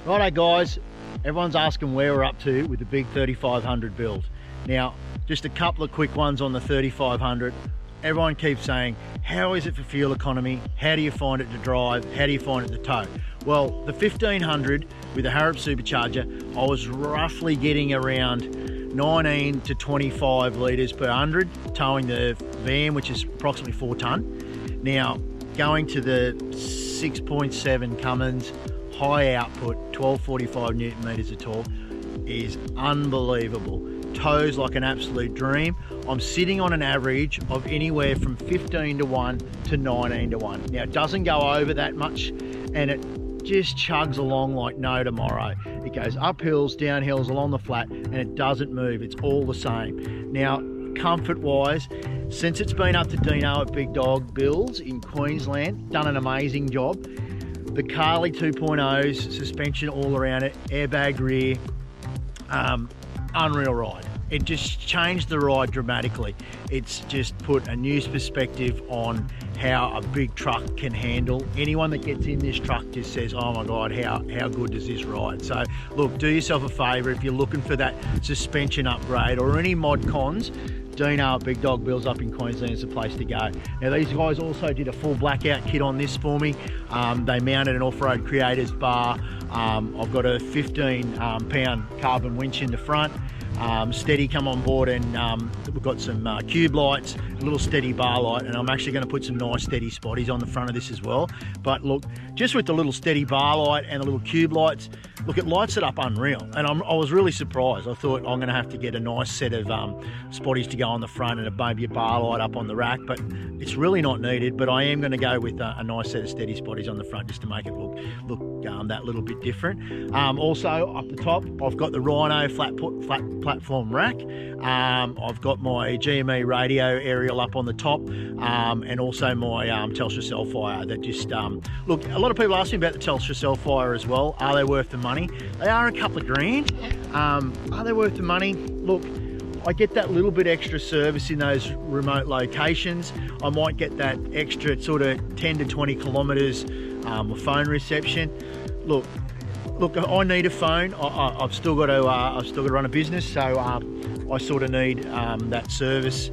Righto guys, everyone's asking where we're up to with the big 3500 build. Now, just a couple of quick ones on the 3500. Everyone keeps saying, how is it for fuel economy? How do you find it to drive? How do you find it to tow? Well, the 1500 with the Harrop supercharger, I was roughly getting around 19 to 25 litres per 100, towing the van, which is approximately 4 tonne. Now, going to the 6.7 Cummins, high output, 1245 Newton meters of torque, is unbelievable. Tows like an absolute dream. I'm sitting on an average of anywhere from 15 to 1 to 19 to 1. Now, it doesn't go over that much, and it just chugs along like no tomorrow. It goes up hills, down hills, along the flat, and it doesn't move. It's all the same. Now, comfort wise, since it's been up to Dino at Big Dog Builds in Queensland, done an amazing job. The Carly 2.0's suspension all around it, airbag rear, unreal ride. It just changed the ride dramatically. It's just put a new perspective on how a big truck can handle. Anyone that gets in this truck just says, oh my God, how good does this ride? So look, do yourself a favor if you're looking for that suspension upgrade or any mod cons, Dino at Big Dog Builds up in Queensland is the place to go. Now, these guys also did a full blackout kit on this for me. They mounted an Off-Road Creators bar. I've got a 15 pound carbon winch in the front. Steady come on board, and we've got some cube lights, a little steady bar light, and I'm actually going to put some nice steady spotties on the front of this as well. But look, just with the little steady bar light and the little cube lights, look, it lights it up unreal. And I was really surprised. I thought I'm going to have to get a nice set of spotties to go on the front and maybe a bar light up on the rack, but it's really not needed. But I am going to go with a nice set of steady spotties on the front just to make it look that little bit different. Also up the top, I've got the Rhino flat platform rack. I've got my GME radio aerial up on the top, and also my Telstra Cellfire. That just look, a lot of people ask me about the Telstra Cellfire as well. Are they worth the money? They are a couple of grand. Are they worth the money? Look, I get that little bit extra service in those remote locations. I might get that extra sort of 10 to 20 kilometers of phone reception. Look, I need a phone. I've still got to run a business, so I sort of need that service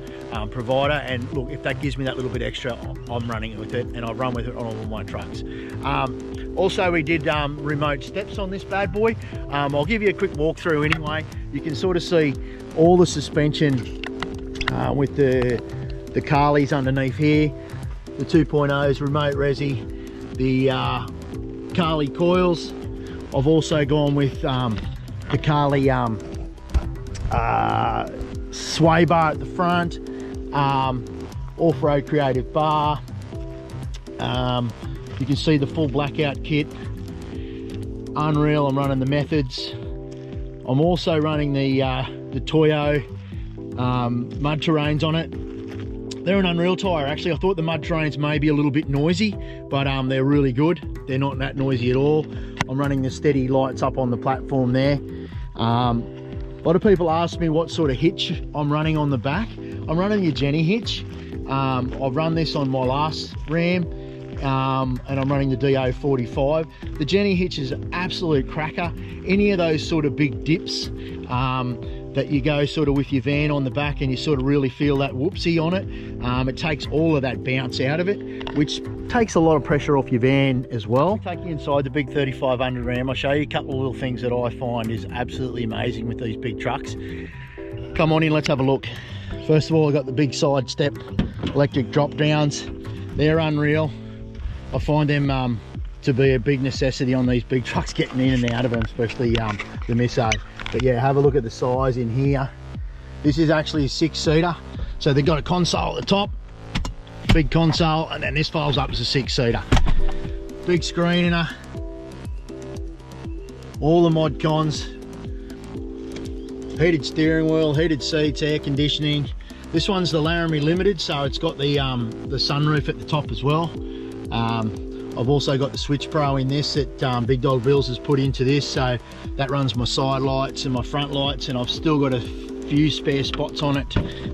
provider. And look, if that gives me that little bit extra, I'm running with it, and I run with it on all of my trucks. Also, we did remote steps on this bad boy. I'll give you a quick walkthrough anyway. You can sort of see all the suspension with the Carlys underneath here, the 2.0s, remote resi, the Carly coils. I've also gone with the Carly sway bar at the front, Off-Road Creative bar. You can see the full blackout kit. Unreal. I'm running the Methods. I'm also running the Toyo mud terrains on it. They're an Unreal tyre. Actually, I thought the mud terrains may be a little bit noisy, but they're really good. They're not that noisy at all. I'm running the steady lights up on the platform there. A lot of people ask me what sort of hitch I'm running on the back. I'm running a Jenny hitch. I've run this on my last Ram, and I'm running the DO45. The Jenny hitch is an absolute cracker. Any of those sort of big dips that you go sort of with your van on the back, and you sort of really feel that whoopsie on it, it takes all of that bounce out of it, which takes a lot of pressure off your van as well. Take you inside the big 3500 Ram. I'll show you a couple of little things that I find is absolutely amazing with these big trucks. Come on in, let's have a look. First of all, I've got the big side step electric drop downs. They're unreal. I find them to be a big necessity on these big trucks, getting in and out of them, especially the Misso. But yeah, have a look at the size in here. This is actually a 6-seater. So they've got a console at the top, big console, and then this folds up as a 6-seater. Big screen in her. All the mod cons. Heated steering wheel, heated seats, air conditioning. This one's the Laramie Limited, so it's got the sunroof at the top as well. I've also got the Switch Pro in this that Big Dog Builds has put into this, so that runs my side lights and my front lights, and I've still got a few spare spots on it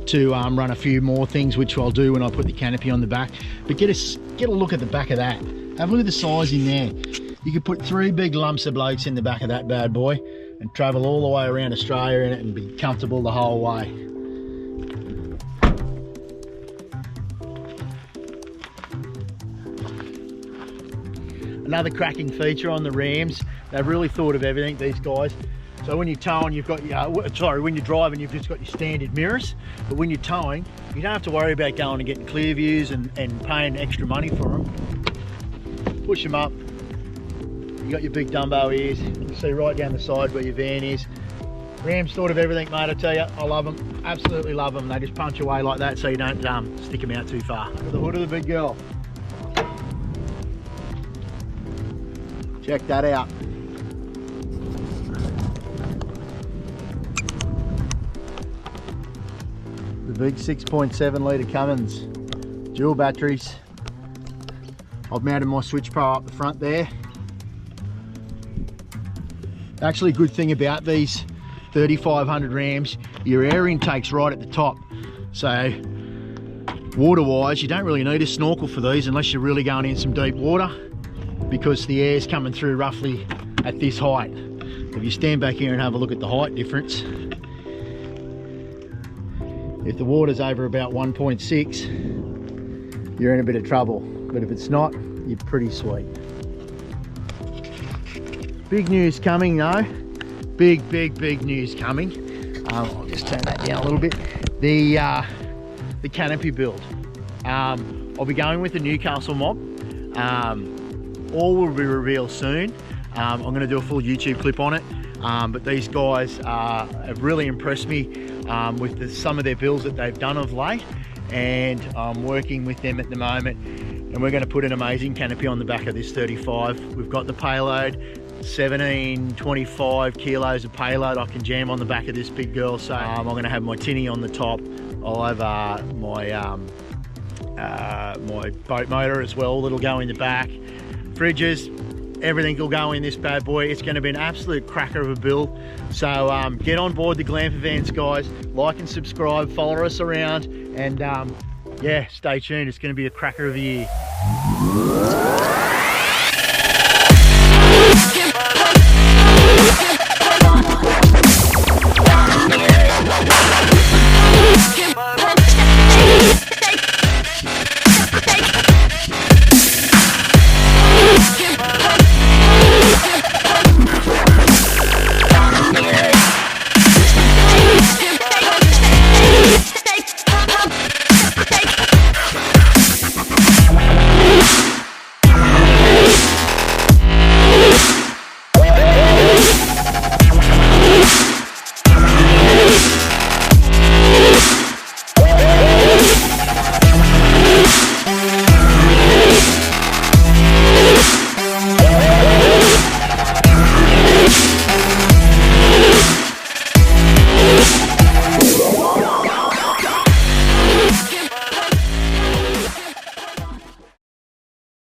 to run a few more things, which I'll do when I put the canopy on the back. But get a look at the back of that. Have a look at the size in there. You could put 3 big lumps of blokes in the back of that bad boy and travel all the way around Australia in it and be comfortable the whole way. Another cracking feature on the Rams, they've really thought of everything, these guys. So when you're towing, you've got your, when you're driving, you've just got your standard mirrors. But when you're towing, you don't have to worry about going and getting clear views and paying extra money for them. Push them up. You got your big Dumbo ears. You can see right down the side where your van is. Rams thought of everything, mate, I tell you. I love them, absolutely love them. They just punch away like that so you don't stick them out too far. Look at the hood of the big girl. Check that out. The big 6.7 litre Cummins, dual batteries. I've mounted my switch pro up the front there. Actually, a good thing about these 3500 Rams, your air intake's right at the top. So water wise, you don't really need a snorkel for these unless you're really going in some deep water, because the air's coming through roughly at this height. If you stand back here and have a look at the height difference, if the water's over about 1.6, you're in a bit of trouble. But if it's not, you're pretty sweet. Big news coming though. Big news coming. I'll just turn that down a little bit. The canopy build. I'll be going with the Newcastle mob. All will be revealed soon. I'm going to do a full YouTube clip on it. But these guys have really impressed me with some of their builds that they've done of late, and I'm working with them at the moment, and we're going to put an amazing canopy on the back of this 35. We've got the payload, 1725 kilos of payload I can jam on the back of this big girl. So I'm going to have my tinny on the top. I'll have my my boat motor as well that'll go in the back, fridges, everything will go in this bad boy. It's going to be an absolute cracker of a build. So get on board the Glamper Vans, guys. Like and subscribe, follow us around, and yeah, stay tuned. It's going to be a cracker of a year.